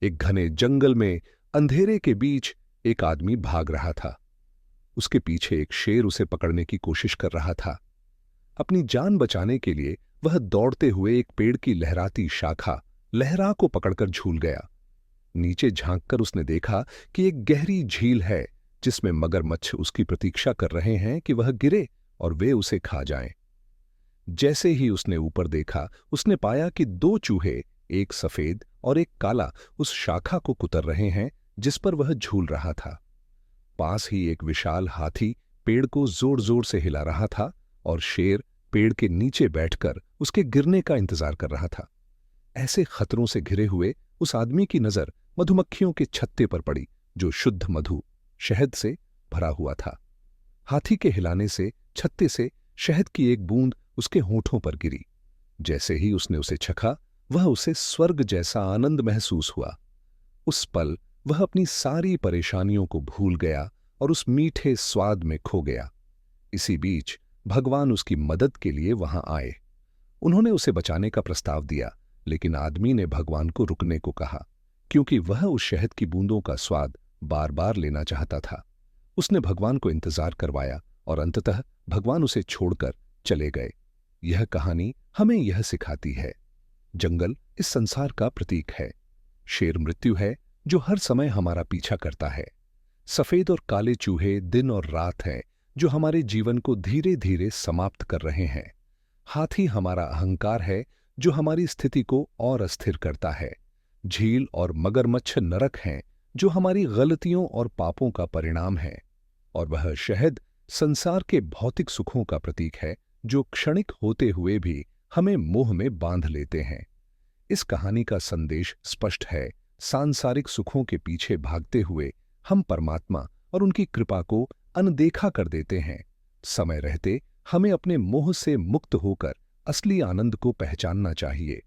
एक घने जंगल में अंधेरे के बीच एक आदमी भाग रहा था। उसके पीछे एक शेर उसे पकड़ने की कोशिश कर रहा था। अपनी जान बचाने के लिए वह दौड़ते हुए एक पेड़ की लहराती शाखा लहरा को पकड़कर झूल गया। नीचे झांककर उसने देखा कि एक गहरी झील है जिसमें मगरमच्छ उसकी प्रतीक्षा कर रहे हैं कि वह गिरे और वे उसे खा जाएं। जैसे ही उसने ऊपर देखा, उसने पाया कि दो चूहे, एक सफेद और एक काला, उस शाखा को कुतर रहे हैं जिस पर वह झूल रहा था। पास ही एक विशाल हाथी पेड़ को जोर जोर से हिला रहा था और शेर पेड़ के नीचे बैठकर उसके गिरने का इंतजार कर रहा था। ऐसे खतरों से घिरे हुए उस आदमी की नजर मधुमक्खियों के छत्ते पर पड़ी, जो शुद्ध मधु, शहद से भरा हुआ था। हाथी के हिलाने से छत्ते से शहद की एक बूंद उसके होठों पर गिरी। जैसे ही उसने उसे चखा, वह उसे स्वर्ग जैसा आनंद महसूस हुआ। उस पल वह अपनी सारी परेशानियों को भूल गया और उस मीठे स्वाद में खो गया। इसी बीच भगवान उसकी मदद के लिए वहां आए। उन्होंने उसे बचाने का प्रस्ताव दिया, लेकिन आदमी ने भगवान को रुकने को कहा, क्योंकि वह उस शहद की बूंदों का स्वाद बार बार लेना चाहता था। उसने भगवान को इंतजार करवाया और अंततः भगवान उसे छोड़कर चले गए। यह कहानी हमें यह सिखाती है, जंगल इस संसार का प्रतीक है। शेर मृत्यु है जो हर समय हमारा पीछा करता है। सफेद और काले चूहे दिन और रात हैं जो हमारे जीवन को धीरे धीरे समाप्त कर रहे हैं। हाथी हमारा अहंकार है जो हमारी स्थिति को और अस्थिर करता है। झील और मगरमच्छ नरक हैं जो हमारी गलतियों और पापों का परिणाम है। और वह शहद संसार के भौतिक सुखों का प्रतीक है जो क्षणिक होते हुए भी हमें मोह में बांध लेते हैं। इस कहानी का संदेश स्पष्ट है, सांसारिक सुखों के पीछे भागते हुए हम परमात्मा और उनकी कृपा को अनदेखा कर देते हैं। समय रहते हमें अपने मोह से मुक्त होकर असली आनंद को पहचानना चाहिए।